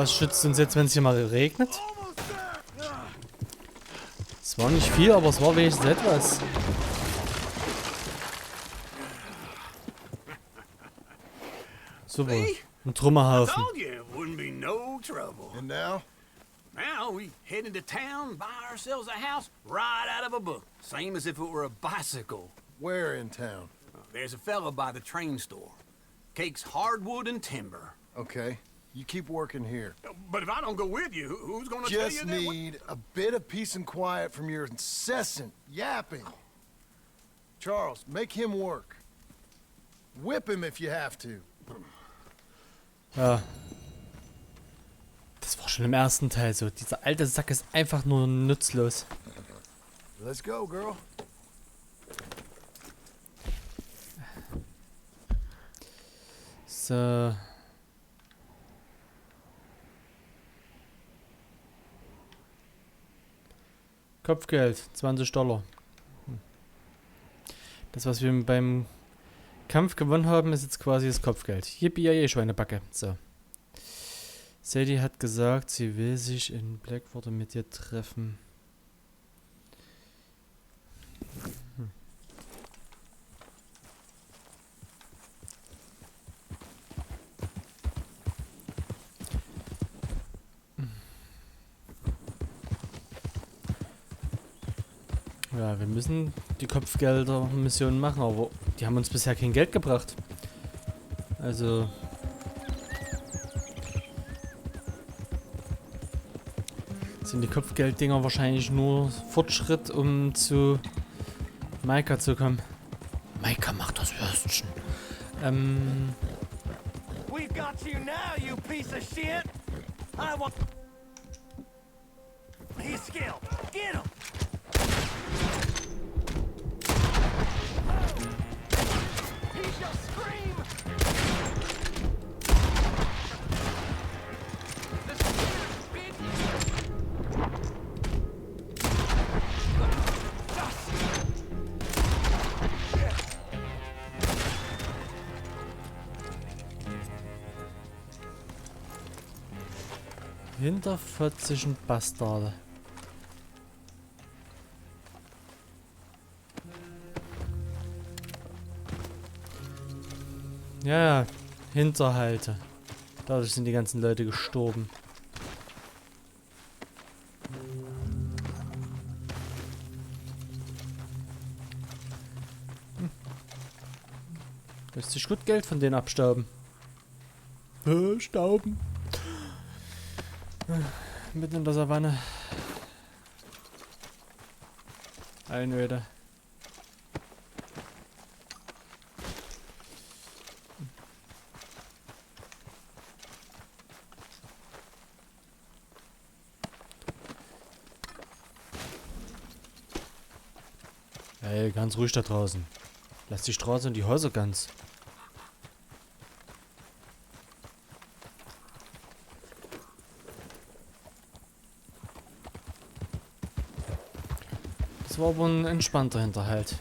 Was schützt uns jetzt, wenn es hier mal regnet? Es war nicht viel, aber es war wenigstens etwas. Super. Ein Trümmerhaufen. And now? Now we head into town, buy ourselves a house right out of a book. Same as if it were a bicycle. Where in town? There's a fella by the train store. Cakes hardwood and timber. Okay. You keep working here. But if I don't go with you, who's gonna tell you Just that? need a bit of peace and quiet from your incessant yapping. Charles, make him work. Whip him if you have to. Ja. Das war schon im ersten Teil so. Dieser alte Sack ist einfach nur nutzlos. Let's go, girl. So. Kopfgeld, $20. Das, was wir beim Kampf gewonnen haben, ist jetzt quasi das Kopfgeld. Yippie, Schweinebacke. So. Sadie hat gesagt, sie will sich in Blackwater mit dir treffen. Ja, wir müssen die Kopfgelder-Mission machen, aber die haben uns bisher kein Geld gebracht. Also... sind die Kopfgelddinger wahrscheinlich nur Fortschritt, um zu Maika zu kommen. Maika macht das Würstchen. We've got you now, you piece of shit! I want... He's skilled. Get him! He shall scream! The spirit bid Hinterfotzischen Bastarde. Ja, Hinterhalte. Dadurch sind die ganzen Leute gestorben. Lässt sich gut Geld von denen abstauben. Stauben. Mitten in der Savanne. Einöde. Ey, ganz ruhig da draußen. Lass die Straße und die Häuser ganz. Das war aber ein entspannter Hinterhalt.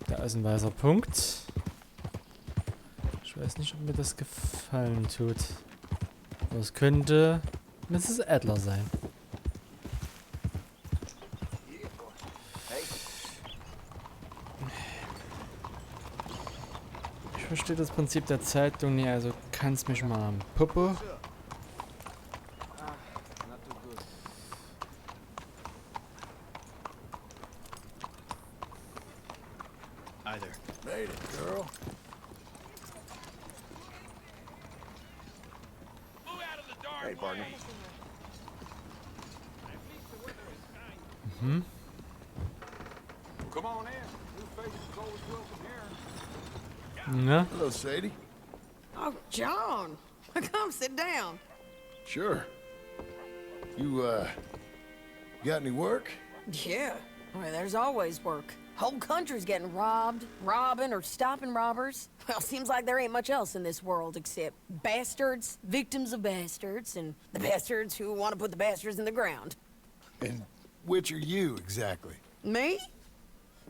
Da ist ein weißer Punkt. Ich weiß nicht, ob mir das gefallen tut. Aber es könnte Mrs. Adler sein. Ich verstehe das Prinzip der Zeitung nie, also kann's mich mal am Popo. Made it, girl. Hey, partner. Mhm. Come on in. Na? Hello, Sadie. Oh, John. Come sit down. Sure. You, got any work? Yeah. Well, there's always work. Whole country's getting robbed, robbing, or stopping robbers. Well, seems like there ain't much else in this world except bastards, victims of bastards, and the bastards who want to put the bastards in the ground. And which are you, exactly? Me?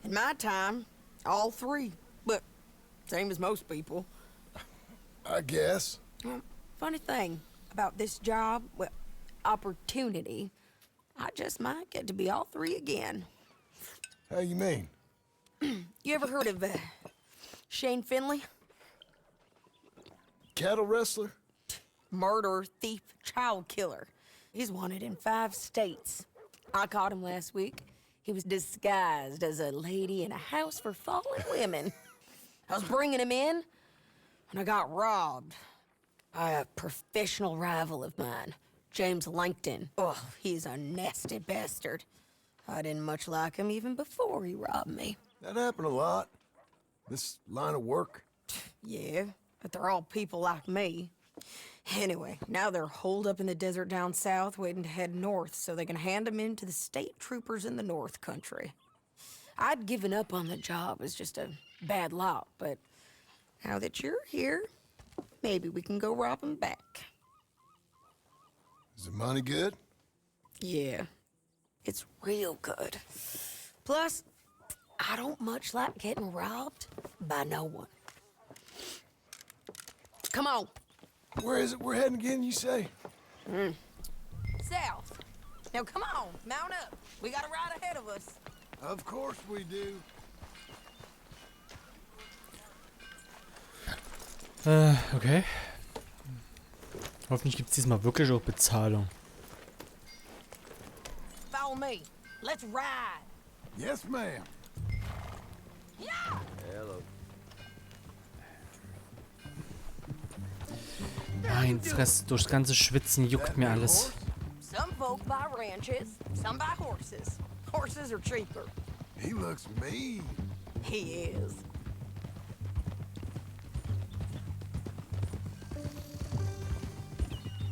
In my time, all three. But same as most people. I guess. Well, funny thing about this job, well, opportunity, I just might get to be all three again. How you mean? You ever heard of Shane Finley? Cattle wrestler? Murderer, thief, child killer. He's wanted in 5 states. I caught him last week. He was disguised as a lady in a house for fallen women. I was bringing him in, and I got robbed by a professional rival of mine, James Langton. Oh, he's a nasty bastard. I didn't much like him even before he robbed me. That happened a lot. This line of work. Yeah, but they're all people like me. Anyway, now they're holed up in the desert down south, waiting to head north so they can hand them in to the state troopers in the north country. I'd given up on the job as just a bad lot, but now that you're here, maybe we can go rob them back. Is the money good? Yeah, it's real good. Plus, I don't much like getting robbed by no one. Come on. Where is it we're heading again, you say? South. Now come on, mount up. We got a ride ahead of us. Of course we do. Okay. Hoffentlich gibt's diesmal wirklich auch Bezahlung. Follow me. Let's ride. Yes, ma'am. Yeah. Mein Fress, durchs ganze Schwitzen juckt mir alles. Some folk buy ranches, some buy horses. Horses are cheaper. He looks mean. He is.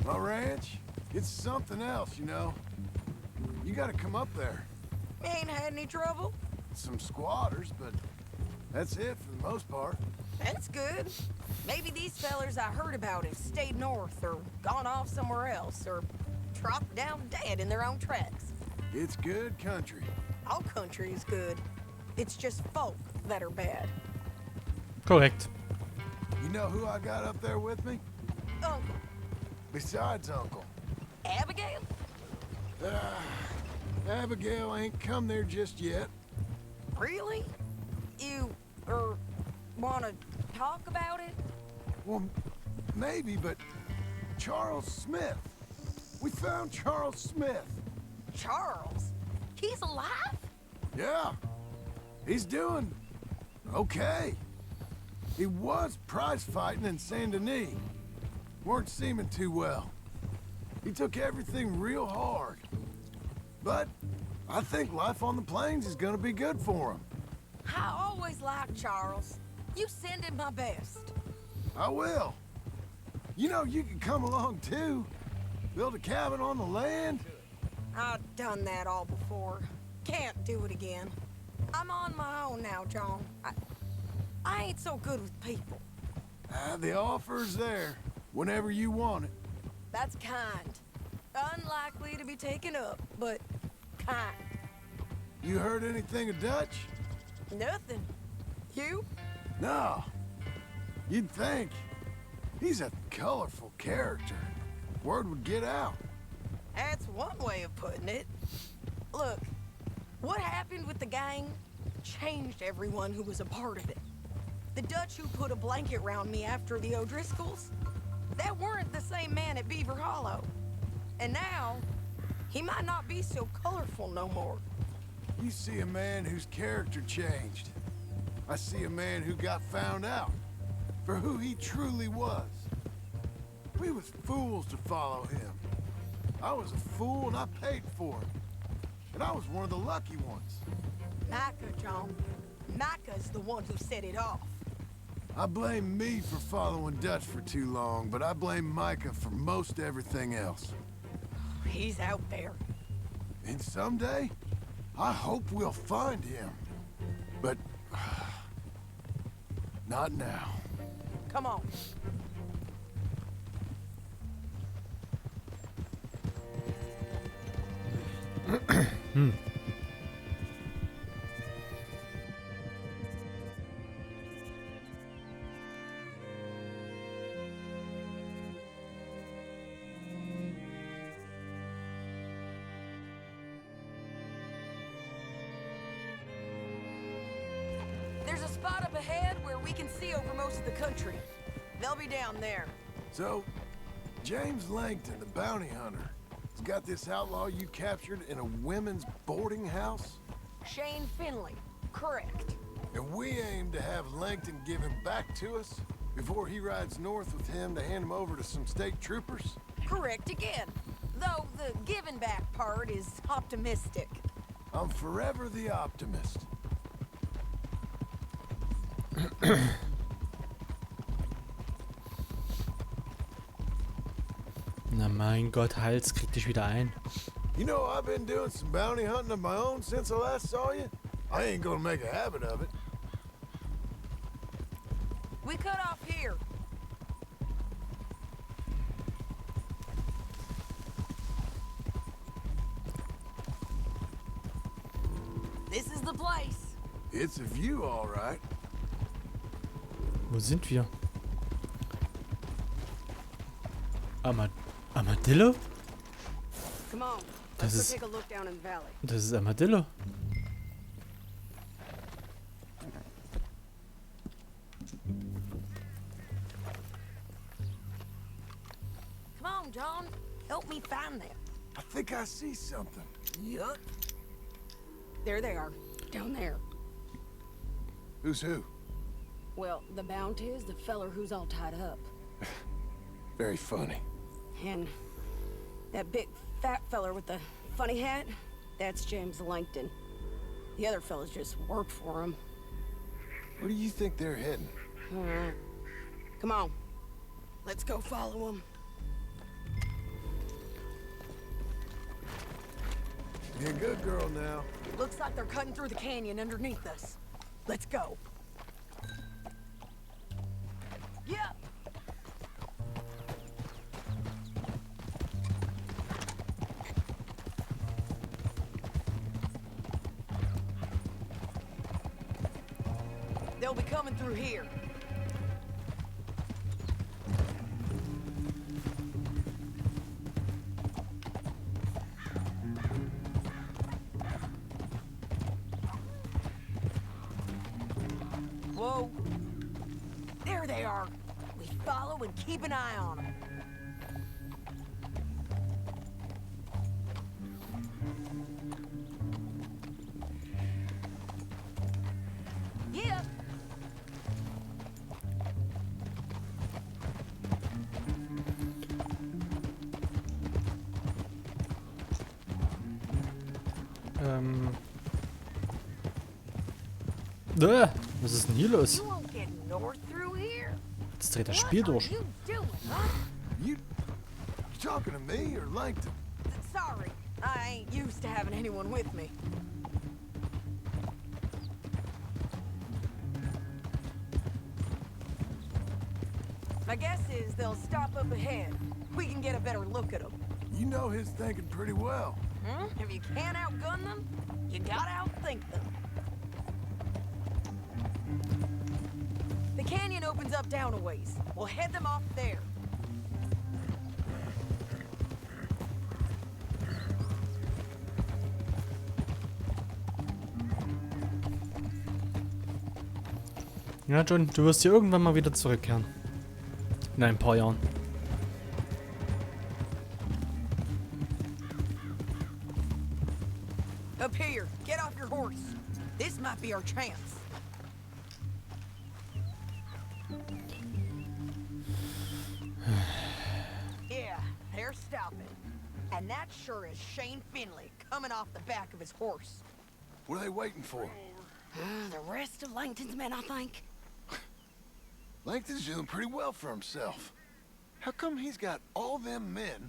My ranch, it's something else, you know. You gotta come up there. Ain't had any trouble? Some squatters, but that's it for the most part. That's good. Maybe these fellers I heard about have stayed north or gone off somewhere else or dropped down dead in their own tracks. It's good country. All country is good. It's just folk that are bad. Korrekt. You know who I got up there with me? Uncle. Besides Uncle. Abigail? Abigail ain't come there just yet. Really? You, wanna talk about it? Well, maybe, but Charles Smith. We found Charles Smith. Charles? He's alive? Yeah. He's doing okay. He was prize fighting in Saint Denis. Weren't seeming too well. He took everything real hard. But I think life on the plains is gonna be good for him. I always liked Charles. You send him my best. I will. You know, you can come along too. Build a cabin on the land. I've done that all before. Can't do it again. I'm on my own now, John. I ain't so good with people. The offer's there whenever you want it. That's kind. Unlikely to be taken up, but kind. You heard anything of Dutch? Nothing. You? No. You'd think. He's a colorful character. Word would get out. That's one way of putting it. Look, what happened with the gang changed everyone who was a part of it. The Dutch who put a blanket around me after the O'Driscolls, that weren't the same man at Beaver Hollow. And now, he might not be so colorful no more. You see a man whose character changed. I see a man who got found out for who he truly was. We was fools to follow him. I was a fool and I paid for it. And I was one of the lucky ones. Micah, John. Micah's the one who set it off. I blame me for following Dutch for too long, but I blame Micah for most everything else. He's out there. And someday, I hope we'll find him. But not now. Come on. There's a spot up ahead where we can see over most of the country. They'll be down there. So, James Langton, the bounty hunter, has got this outlaw you captured in a women's boarding house? Shane Finley. Correct. And we aim to have Langton give him back to us before he rides north with him to hand him over to some state troopers? Correct again. Though the giving back part is optimistic. I'm forever the optimist. Na mein Gott, Hals, krieg dich wieder ein. You know, I've been doing some bounty hunting of my own since I last saw you. I ain't gonna make a habit of it. We cut off here. This is the place. It's a view, all right. Wo sind wir? Armadillo? Come on. Das Let's go ist- take a look down in the valley. Das ist Armadillo. Come on, John. Help me find them. I think I see something. Yup. There they are. Down there. Who's who? Well, the bounty is the feller who's all tied up. Very funny. And that big fat feller with the funny hat, that's James Langton. The other fellas just work for him. Where do you think they're heading? Come on. Let's go follow him. Be a good girl now. Looks like they're cutting through the canyon underneath us. Let's go. Yep. They'll be coming through here. Whoa. There they are. We follow and keep an eye on them. Yeah. Was ist denn hier los? You won't get north through here. Jetzt dreht das Spiel durch. What are you doing, huh? You talking to me or Langton? Sorry, I ain't used to having anyone with me. My guess is they'll stop up ahead. We can get a better look at them. You know his thinking pretty well. If you can't outgun them, you gotta outthink them. The canyon opens up down a ways. We'll head them off there. Ja, John, du wirst hier irgendwann mal wieder zurückkehren. In ein paar Jahren. Up here, get off your horse. This might be our chance. Yeah, they're stopping. And that sure is Shane Finley coming off the back of his horse. What are they waiting for? The rest of Langton's men, I think. Langton's doing pretty well for himself. How come he's got all them men